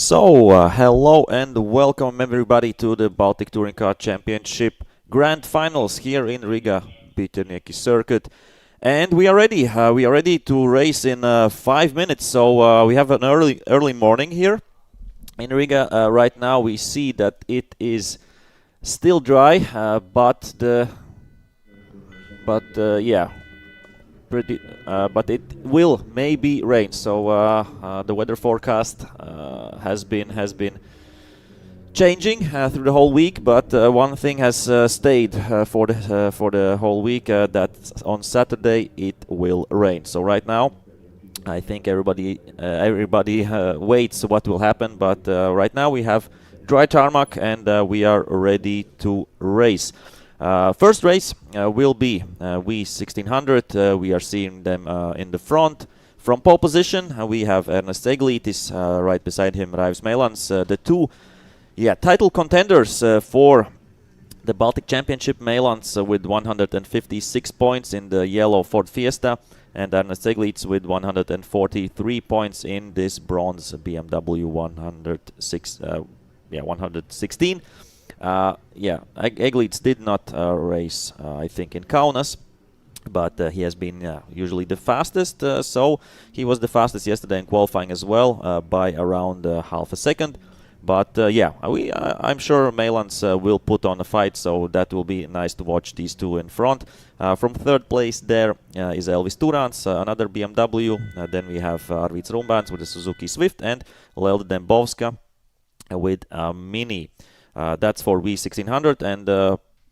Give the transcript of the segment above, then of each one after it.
Hello and welcome everybody to the Baltic Touring Car Championship Grand Finals here in Riga, BaTCC circuit. And we are ready. We are ready to race in 5 minutes. So we have an early morning here in Riga. Right now we see that it is still dry, but it will maybe rain. So the weather forecast has been changing through the whole week, but one thing has stayed for the whole week, that on Saturday it will rain. So right now I think everybody waits what will happen, but right now we have dry tarmac and we are ready to race. First race will be V1600. We are seeing them in the front. From pole position, we have Ernests Eglitis, right beside him Raivis Meilands, the two title contenders for the Baltic Championship. Meilands with 156 points in the yellow Ford Fiesta, and Ernests Eglitis with 143 points in this bronze BMW 116. Eglitis did not race, I think, in Kaunas, but he has been usually the fastest. So he was the fastest yesterday in qualifying as well, by around half a second. But I'm sure Meilands will put on a fight, so that will be nice to watch these two in front. From third place there is Elvis Turans, another BMW. Then we have Raivis Meilands with the Suzuki Swift and Lelda Dembowska with a Mini. That's for V1600, and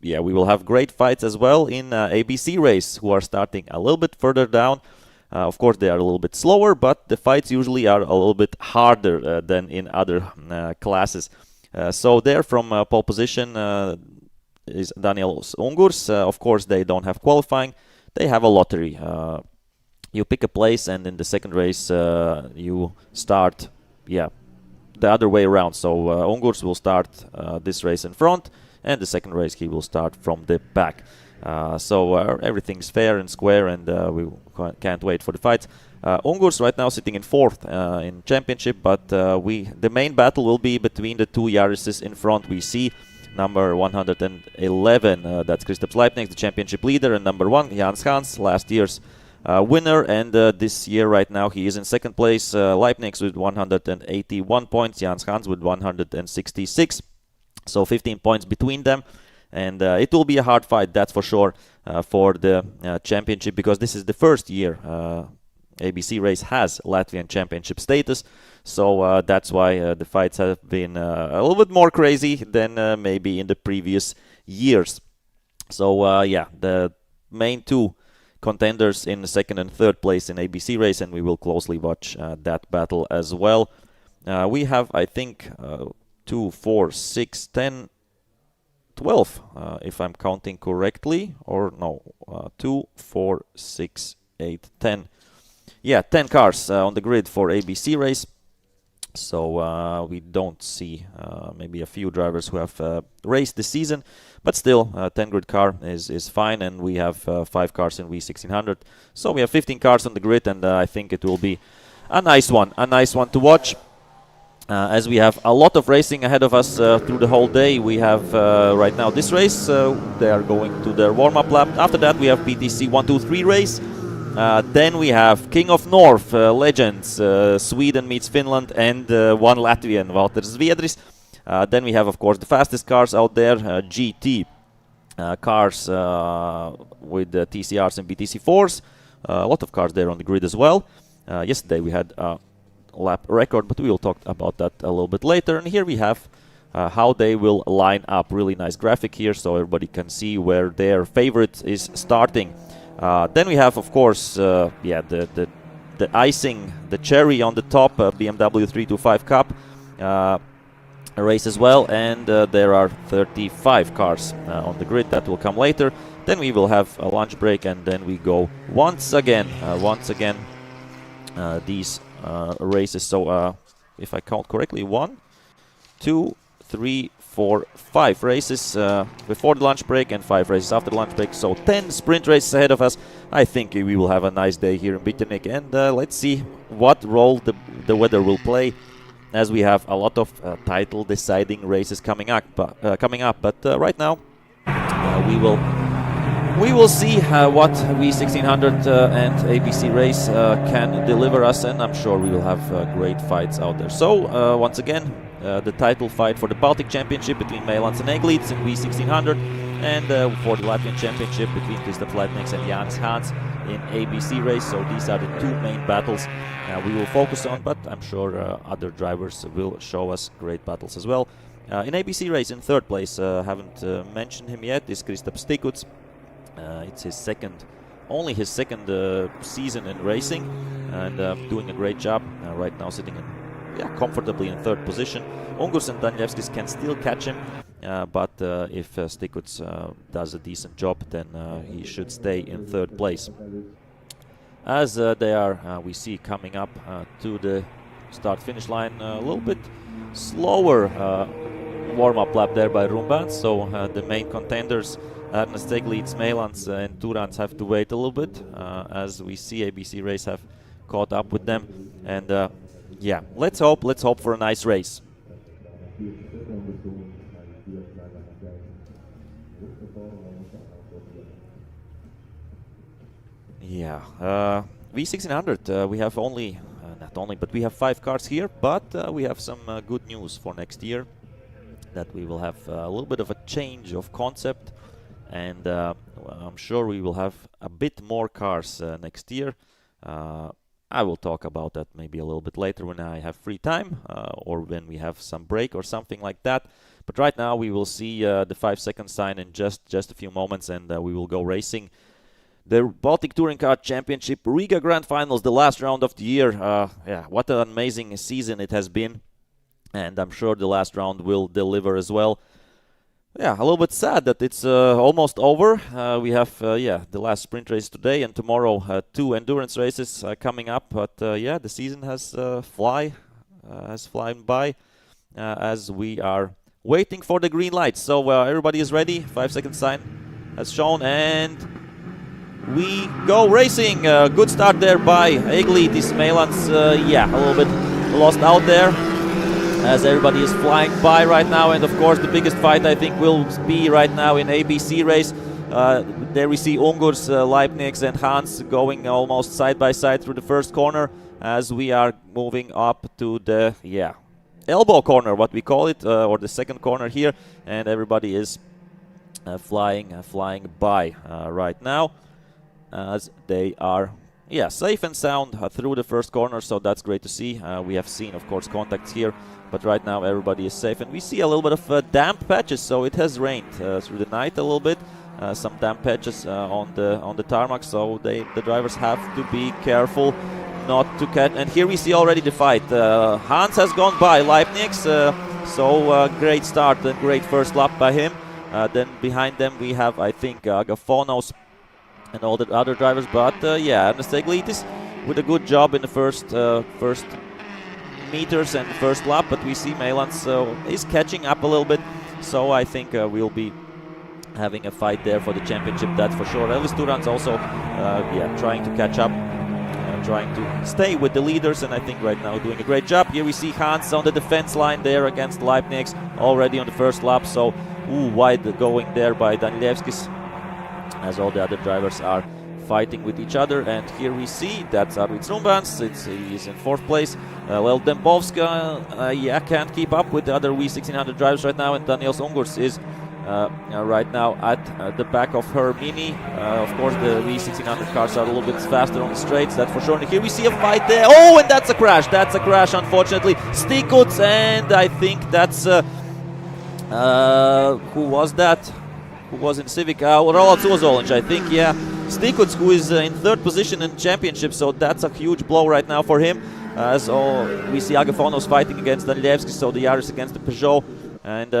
we will have great fights as well in ABC race, who are starting a little bit further down. Of course, they are a little bit slower, but the fights usually are a little bit harder than in other classes. So there from pole position is Daniels Ungurs. Of course, they don't have qualifying. They have a lottery. You pick a place, and in the second race you start, the other way around. So Ungurs will start this race in front, and the second race he will start from the back. So everything's fair and square, and we can't wait for the fights. Ungurs right now sitting in fourth in championship, but the main battle will be between the two Janises in front. We see number 111, that's Kristaps Leipniks, the championship leader, and number 1, Jans Hans, last year's winner, and this year right now he is in second place. Leipniks with 181 points, Jans Hans with 166, so 15 points between them, and it will be a hard fight, that's for sure, for the championship, because this is the first year ABC race has Latvian championship status, so that's why the fights have been a little bit more crazy than maybe in the previous years. So the main two contenders in the second and third place in ABC race, and we will closely watch that battle as well. We have, I think, 2, 4, 6, 10, 12, if I'm counting correctly, or no, 2, 4, 6, 8, 10. 10 cars on the grid for ABC race. So we don't see maybe a few drivers who have raced this season, but still 10 grid car is fine, and we have 5 cars in V1600. So we have 15 cars on the grid, and I think it will be a nice one to watch. As we have a lot of racing ahead of us through the whole day. We have right now this race, they are going to their warm-up lap. After that we have BaTCC 1, 2, 3 race. Then we have King of North, Legends, Sweden meets Finland, and one Latvian, Valters Zviedris. Then we have, of course, the fastest cars out there, GT cars with TCRs and BTC4s. A lot of cars there on the grid as well. Yesterday we had a lap record, but we will talk about that a little bit later. And here we have how they will line up. Really nice graphic here, so everybody can see where their favorite is starting. Then we have, of course, the icing, the cherry on the top, BMW 325 Cup race as well, and there are 35 cars on the grid. That will come later. Then we will have a lunch break, and then we go once again these races. So if I count correctly, 1, 2, 3, 4, 5 races before the lunch break and 5 races after the lunch break. So 10 sprint races ahead of us. I think we will have a nice day here in BaTCC, and let's see what role the weather will play as we have a lot of title deciding races coming up. But right now we will see what V1600 and ABC race can deliver us, and I'm sure we will have great fights out there. So once again, the title fight for the Baltic Championship between Meilands and Eglitis in V1600, and for the Latvian Championship between Kristaps and Janis in ABC race. So these are the two main battles we will focus on, but I'm sure other drivers will show us great battles as well. In ABC race, in third place, haven't mentioned him yet, is Kristaps Stikuts. It's his only his second season in racing, and doing a great job right now, sitting comfortably in third position. Ungurs and Danielewskis can still catch him, but if Stikuts does a decent job, then he should stay in third place. As they are, we see, coming up to the start-finish line, a little bit slower warm-up lap there by Rumbans, so the main contenders, Ernests Eglitis, Meilands and Turans, have to wait a little bit, as we see ABC race have caught up with them. And yeah, let's hope for a nice race. Yeah, V1600, we have but we have 5 cars here, but we have some good news for next year, that we will have a little bit of a change of concept, and I'm sure we will have a bit more cars next year. I will talk about that maybe a little bit later when I have free time, or when we have some break or something like that. But right now we will see the 5-second sign in just a few moments, and we will go racing. The Baltic Touring Car Championship Riga Grand Finals, the last round of the year. Yeah, what an amazing season it has been, and I'm sure the last round will deliver as well. Yeah, a little bit sad that it's almost over. We have the last sprint race today, and tomorrow 2 endurance races coming up. But yeah, the season has flown by as we are waiting for the green light. So everybody is ready. 5-second sign has shown, and we go racing. Good start there by Eglitis. Meilands, yeah, a little bit lost out there, as everybody is flying by right now. And of course the biggest fight, I think, will be right now in ABC race. There we see Ungurs, Leibniz and Hans going almost side by side through the first corner, as we are moving up to the elbow corner, what we call it, or the second corner here, and everybody is flying by right now, as they are safe and sound through the first corner. So that's great to see. We have seen, of course, contacts here, but right now everybody is safe, and we see a little bit of damp patches. So it has rained through the night a little bit, some damp patches on the tarmac, so the drivers have to be careful not to catch. And here we see already the fight. Hans has gone by Leibniz, so great start and great first lap by him. Then behind them we have, I think, Agafonos and all the other drivers, but Ernests Eglitis with a good job in the first meters and first lap. But we see Meilands is catching up a little bit, so I think we'll be having a fight there for the championship, that's for sure. Elvis Turans also trying to catch up, trying to stay with the leaders, and I think right now doing a great job. Here we see Hans on the defense line there against Leibniz already on the first lap, so wide going there by Danielewskis, as all the other drivers are fighting with each other. And here we see that's Raivis Meilands. He's in fourth place. Lel Dembowska can't keep up with the other V1600 drivers right now, and Daniels Ungurs is right now at the back of her Mini. Of course, the V1600 cars are a little bit faster on the straights, that's for sure. And here we see a fight there. Oh, and that's a crash. That's a crash, unfortunately. Stikuts, and I think that's who was that? Who was in Civic? Roland Suozolic, I think, yeah. Stikuts, who is in third position in the championship, so that's a huge blow right now for him. We see Agafonos fighting against Danielewski, so the Yaris against the Peugeot. And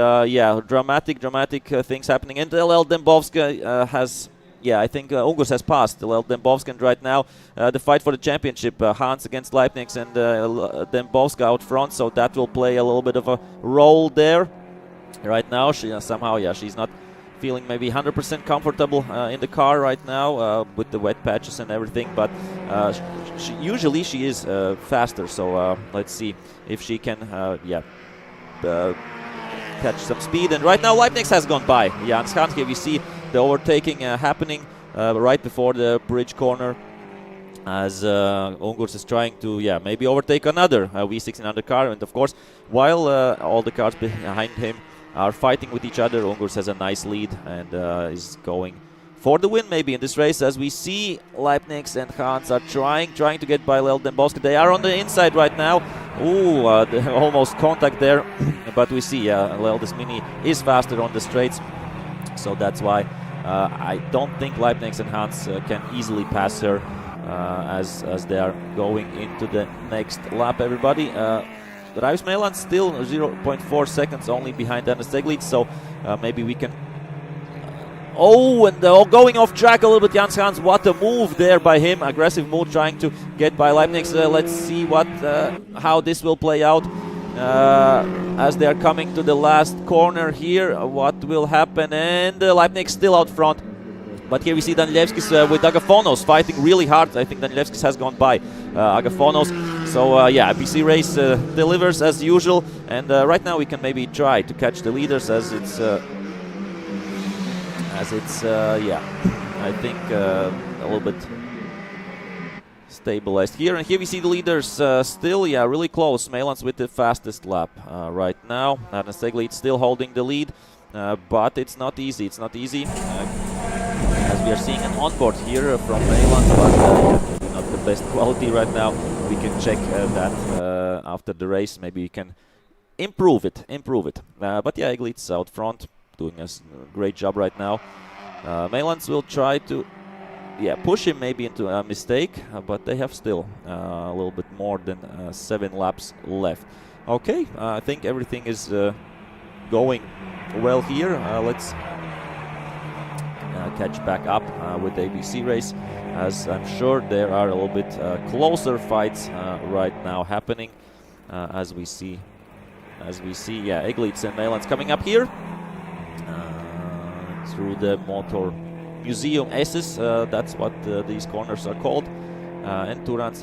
dramatic things happening. And Lel Dembowska has, I think Ungurs has passed Lel Dembowska, and right now the fight for the championship, Hans against Leibniz and Dembowska out front, so that will play a little bit of a role there. Right now, she somehow, she's not feeling maybe 100% comfortable in the car right now with the wet patches and everything, but usually she is faster, so let's see if she can catch some speed. And right now Leibniz has gone by Janis Hans. Here we see the overtaking happening right before the bridge corner, as Ungurs is trying to maybe overtake another V1600 car. And of course, while all the cars behind him are fighting with each other, Ungurs has a nice lead and is going for the win maybe in this race, as we see Leibniz and Hans are trying to get by Leld and Boska. They are on the inside right now. Ooh, almost contact there, but we see Leldis Mini is faster on the straights, so that's why I don't think Leibniz and Hans can easily pass her as they are going into the next lap. Everybody, Raivis Meilands still 0.4 seconds only behind Ernests Eglitis, so maybe we can. Oh, and going off track a little bit, Janis Hans. What a move there by him. Aggressive move trying to get by Leibniz. Let's see how this will play out as they are coming to the last corner here. What will happen? And Leibniz still out front. But here we see Danilevskis with Agafonos fighting really hard. I think Danilevskis has gone by Agafonos. So BC race delivers as usual. And right now we can maybe try to catch the leaders, as it's I think a little bit stabilized here. And here we see the leaders still really close. Meilands with the fastest lap right now. Ernests Eglitis still holding the lead, but it's not easy. It's not easy, as we are seeing an onboard here from Meilands, but maybe not the best quality right now. We can check that after the race. Maybe we can improve it. But Eglitis out front, doing a great job right now. Meilands will try to push him maybe into a mistake, but they have still a little bit more than 7 laps left. Okay, I think everything is going well here. Let's catch back up with the ABC race, as I'm sure there are a little bit closer fights right now happening, as we see Eglitis and Meilands coming up here through the Motor Museum S's, that's what these corners are called, and Turans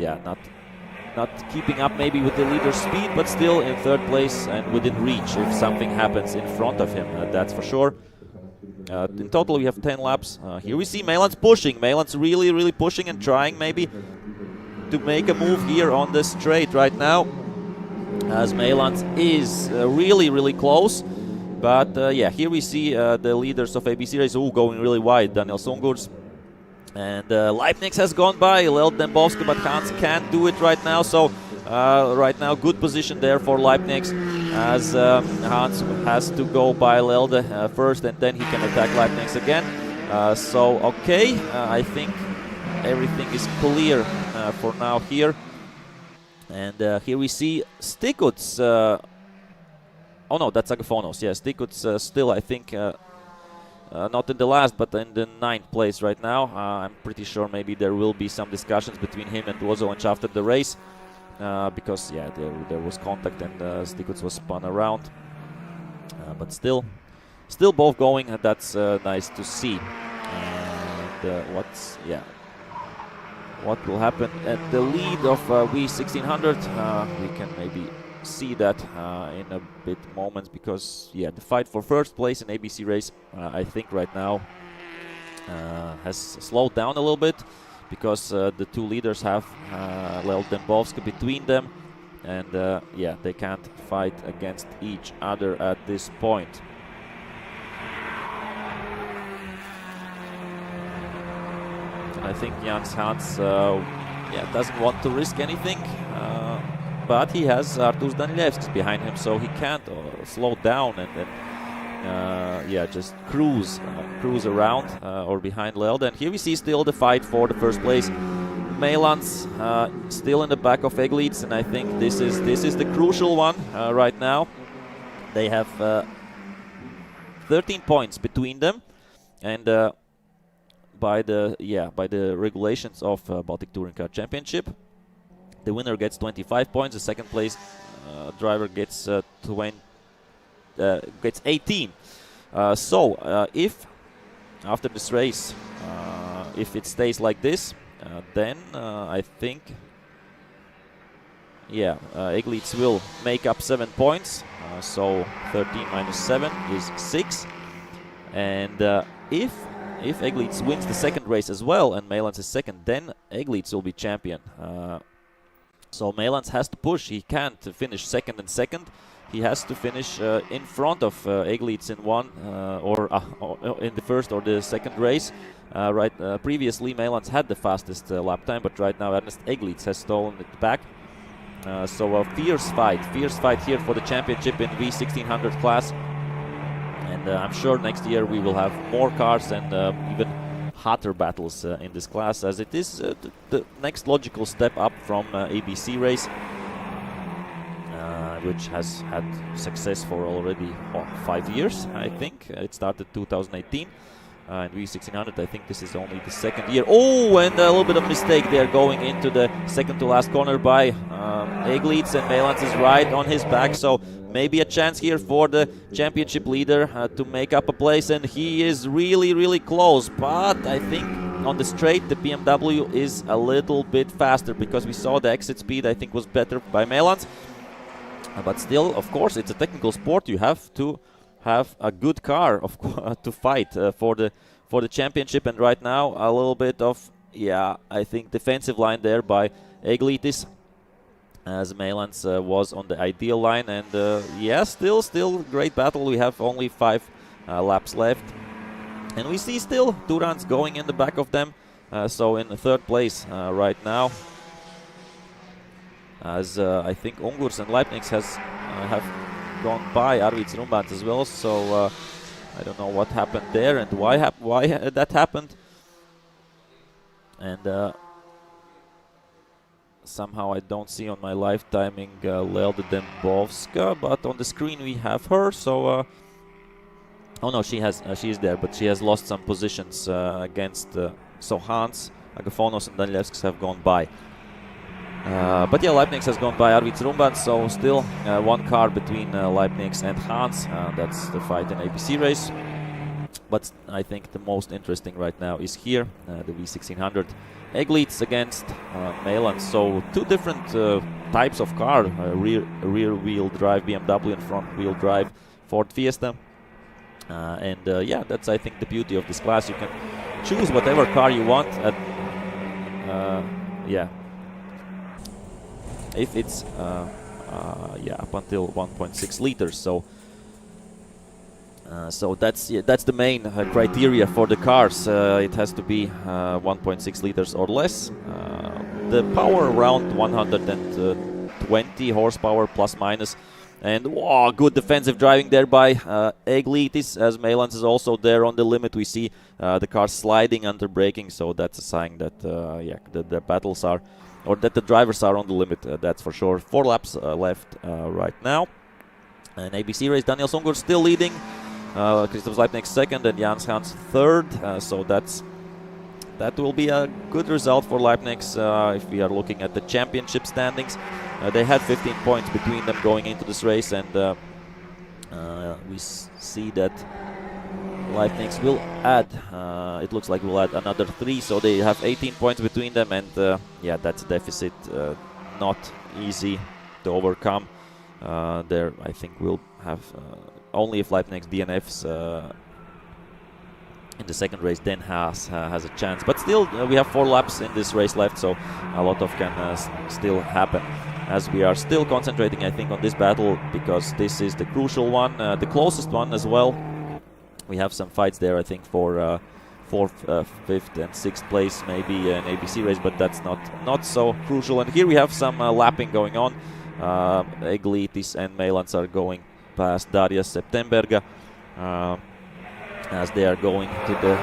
not keeping up maybe with the leader's speed, but still in 3rd place and within reach if something happens in front of him, that's for sure. In total we have 10 laps. Here we see Meilands pushing. Meilands really pushing and trying maybe to make a move here on the straight right now, as Meilands is really close. But here we see the leaders of ABC race going really wide. Daniel Ungurs and Leibniz has gone by Leld and Boska, but Hans can't do it right now. So right now good position there for Leibniz, as Hans has to go by Leld first, and then he can attack Leibniz again. I think everything is clear for now here. And here we see Stikuts. Oh no, that's Agafonos. Yeah, Stikuts still, I think, not in the last, but in the 9th place right now. I'm pretty sure maybe there will be some discussions between him and Wozolench after the race, because there was contact and Stikuts was spun around. But still both going, and that's nice to see. And what will happen at the lead of V1600? We can maybe see that in a bit moments, because the fight for 1st place in ABC race I think right now has slowed down a little bit, because the 2 leaders have Leld and Boska between them, and they can't fight against each other at this point. I think Janis Hans doesn't want to risk anything, but he has Artūrs Danilevskis behind him, so he can't slow down and just cruise around or behind Leld. And here we see still the fight for the 1st place. Meilands still in the back of Eglitis, and I think this is the crucial one right now. They have 13 points between them, and by the regulations of Baltic Touring Car Championship, the winner gets 25 points. The 2nd place driver gets 18. If after this race, if it stays like this, then I think, yeah, Eglitis will make up 7 points. So 13 minus 7 is 6. And if Eglitis wins the second race as well and Meilands is second, then Eglitis will be champion. So Meilands has to push. He can't finish second and second. He has to finish in front of Eglitis in one or in the first or the second race. Previously Meilands had the fastest lap time, but right now Ernests Eglitis has stolen it back. So a fierce fight here for the championship in V1600 class. And I'm sure next year we will have more cars and even hotter battles in this class, as it is the next logical step up from ABC race, which has had success for already 5 years, I think. It started 2018. In V1600, I think this is only the second year. Oh, and a little bit of mistake there, going into the second to last corner by Eglitis, and Meilands is right on his back. So maybe a chance here for the championship leader to make up a place, and he is really, really close. But I think on the straight, the BMW is a little bit faster, because we saw the exit speed, I think, was better by Meilands. But still, of course, it's a technical sport. You have to have a good car to fight for the championship, and right now a little bit of, yeah, I think defensive line there by Eglitis, as Meilands was on the ideal line. And yeah, still great battle. We have only 5 laps left, and we see still Turans going in the back of them, so in the third place right now, as I think Ungurs and Leibniz have gone by Raivis Meilands as well. So I don't know what happened there and why that happened. And somehow I don't see on my live timing Lelda Dembowska, but on the screen we have her. So oh no, she is there, but she has lost some positions against. So Hans, Agafonos and Danilevskis have gone by. But yeah, Leibniz has gone by Raivis Meilands, so still 1 car between Leibniz and Hans. That's the fight in ABC race. But I think the most interesting right now is here, the V1600. Eglitis against Meilands. So 2 different types of car, rear-wheel drive BMW and front-wheel drive Ford Fiesta. Yeah, that's, I think, the beauty of this class. You can choose whatever car you want. Yeah. If it's yeah, up until 1.6 liters, so that's the main criteria for the cars. It has to be 1.6 liters or less. The power around 120 horsepower plus minus, and wow, good defensive driving there by Eglitis, as Meilands is also there on the limit. We see the car sliding under braking, so that's a sign that yeah, the battles are, or that the drivers are on the limit, that's for sure. 4 laps left right now. And ABC race, Daniel Songur still leading, Kristaps Leibniz second, and Jans Hans third. So that will be a good result for Leibniz if we are looking at the championship standings. They had 15 points between them going into this race, and we see that Leibniz will add, it looks like we'll add another 3, so they have 18 points between them, and yeah, that's a deficit not easy to overcome. There, I think we'll have only if Leibniz DNFs in the second race, then has a chance. But still, we have 4 laps in this race left, so a lot of can still happen. As we are still concentrating, I think, on this battle, because this is the crucial one, the closest one as well. We have some fights there, I think, for 4th, 5th and 6th place, maybe an ABC race, but that's not so crucial. And here we have some lapping going on. Eglitis and Meilands are going past Darjas Septemberga as they are going to the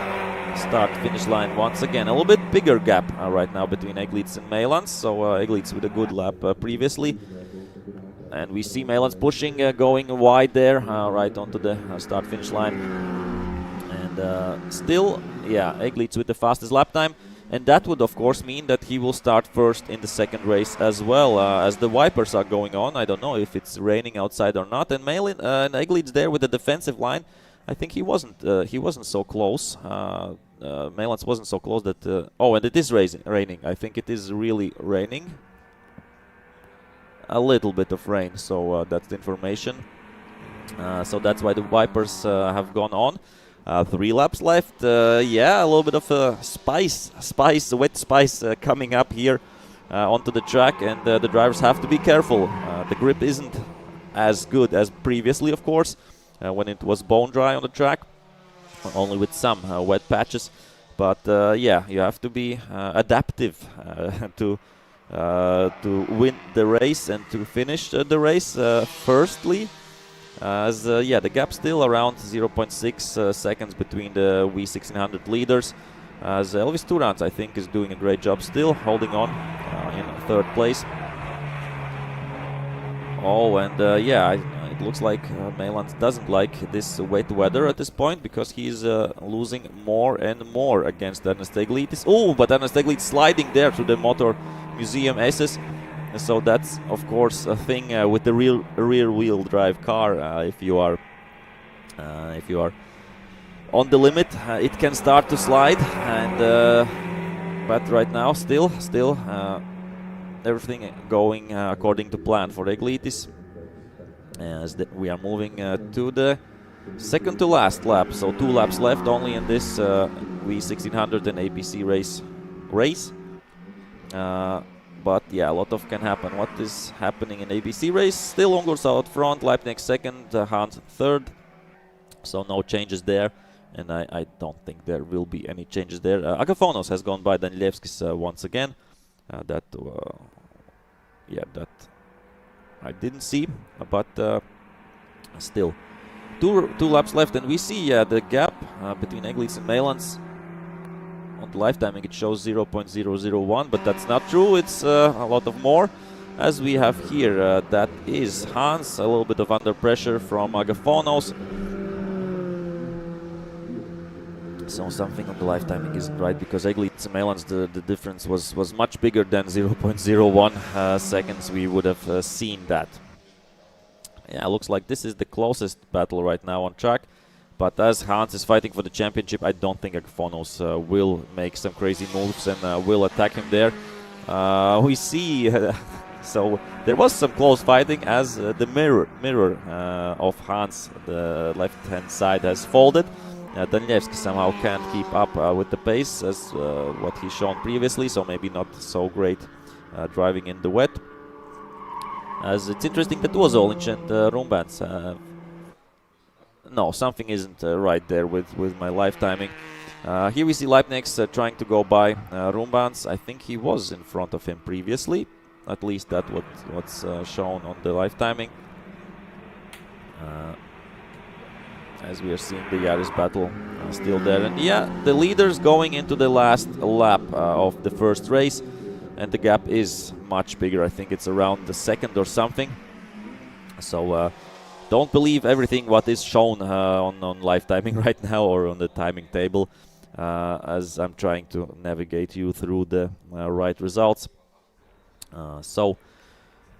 start-finish line once again. A little bit bigger gap right now between Eglitis and Meilands. So Eglitis with a good lap previously. And we see Meilands pushing, going wide there, right onto the start-finish line. And still, yeah, Eglitis with the fastest lap time. And that would, of course, mean that he will start first in the second race as well, as the wipers are going on. I don't know if it's raining outside or not. And Eglitis there with the defensive line. I think he wasn't so close. Meilands wasn't so close that. Oh, and it is raining. I think it is really raining. A little bit of rain, so that's the information. So that's why the wipers have gone on. 3 laps left. Yeah, a little bit of wet spice coming up here onto the track, and the drivers have to be careful. The grip isn't as good as previously, of course, when it was bone dry on the track, only with some wet patches. But yeah, you have to be adaptive to win the race and to finish the race. Firstly, as yeah, the gap still around 0.6 seconds between the V1600 leaders. As Elvis Turans, I think, is doing a great job still, holding on in 3rd place. Oh, and yeah, it looks like Meilands doesn't like this wet weather at this point, because he's losing more and more against Ernests Eglitis. Oh, but Ernests Eglitis sliding there to the Motor Museum SS. So that's, of course, a thing with the rear-wheel drive car. If you are on the limit, it can start to slide. And but right now, still everything going according to plan for Eglitis. As we are moving to the second to last lap, so 2 laps left only in this V1600 and APC race. But yeah, a lot of can happen. What is happening in ABC race? Still Ungurs out front, Leipzig 2nd, Hans 3rd. So no changes there, and I don't think there will be any changes there. Agafonos has gone by Danilevskis once again. That I didn't see, but still 2 laps left, and we see the gap between Eglitis and Meilands. On the live timing, it shows 0.001, but that's not true. It's a lot of more. As we have here, that is Hans, a little bit of under pressure from Agafonos. So something on the live timing isn't right, because Eglitis and Meilands, the difference was much bigger than 0.01 seconds. We would have seen that. Yeah, looks like this is the closest battle right now on track. But as Hans is fighting for the championship, I don't think Agafonos will make some crazy moves and will attack him there. We see, so there was some close fighting, as the mirror of Hans, the left-hand side, has folded. Danilevski somehow can't keep up with the pace as what he's shown previously, so maybe not so great driving in the wet. As it's interesting that Ozolinch and Rumbands no, something isn't right there with my live timing. Here we see Leibniz trying to go by Rumbands. I think he was in front of him previously. At least that's what's shown on the live timing. As we are seeing the Janis battle still there. And yeah, the leaders going into the last lap of the first race. And the gap is much bigger. I think it's around the 2nd or something. So don't believe everything what is shown on live timing right now, or on the timing table, as I'm trying to navigate you through the right results. So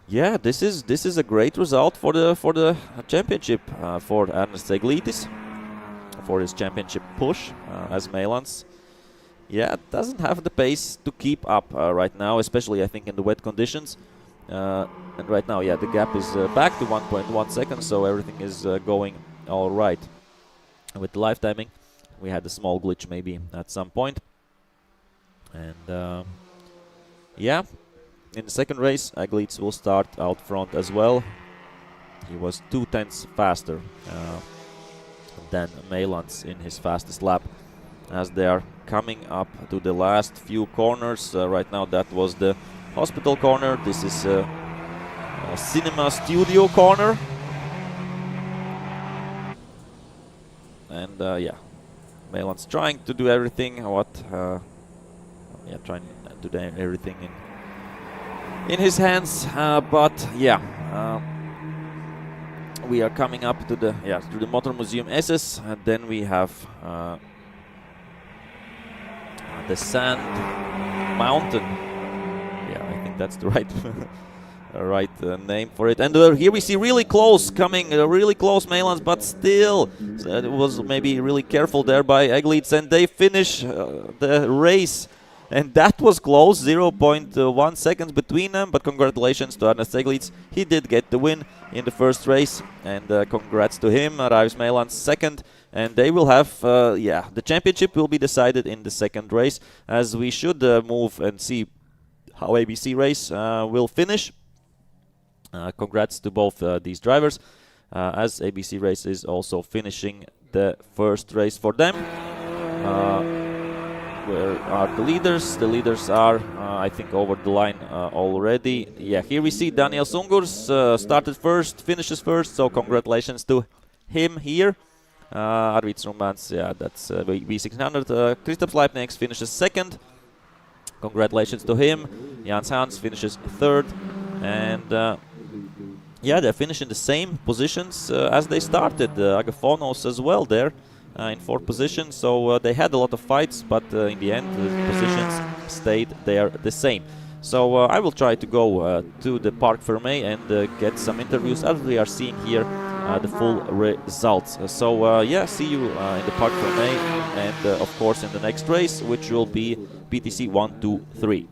yeah, this is a great result for the championship for Ernests Eglitis, for his championship push, as Meilands, yeah, doesn't have the pace to keep up right now, especially I think in the wet conditions. And right now, yeah, the gap is back to 1.1 seconds, so everything is going all right. With the live timing, we had a small glitch maybe at some point. And yeah, in the second race, Eglitis will start out front as well. He was 2/10 faster than Meilands in his fastest lap. As they are coming up to the last few corners, right now that was the hospital corner. This is a cinema studio corner. And yeah, Meilands trying to do everything trying to do everything in his hands, but yeah, we are coming up to the Motor Museum SS, and then we have the Sand Mountain. Yeah, I think that's the right right name for it. And here we see really close coming, really close Meilands, but still it was maybe really careful there by Eglitis, and they finish the race. And that was close, 0.1 seconds between them, but congratulations to Ernests Eglitis. He did get the win in the first race, and congrats to him. Raivis Meilands second, and they will have, the championship will be decided in the second race, as we should move and see how ABC race will finish. Congrats to both these drivers, as ABC race is also finishing the first race for them. Where are the leaders? The leaders are, I think, over the line already. Yeah, here we see Daniel Sungurs started first, finishes first, so congratulations to him here. Arvids Rumāns, yeah, that's V1600. Kristaps Laipnieks finishes second. Congratulations to him. Jans Hans finishes third. And yeah, they're finishing the same positions as they started. Agafonos as well there. In fourth position, so they had a lot of fights, but in the end the positions stayed there the same. So I will try to go to the Parc Fermé and get some interviews, as we are seeing here the full results. So yeah, see you in the Parc Fermé, and of course in the next race, which will be BTC 1, 2, 3.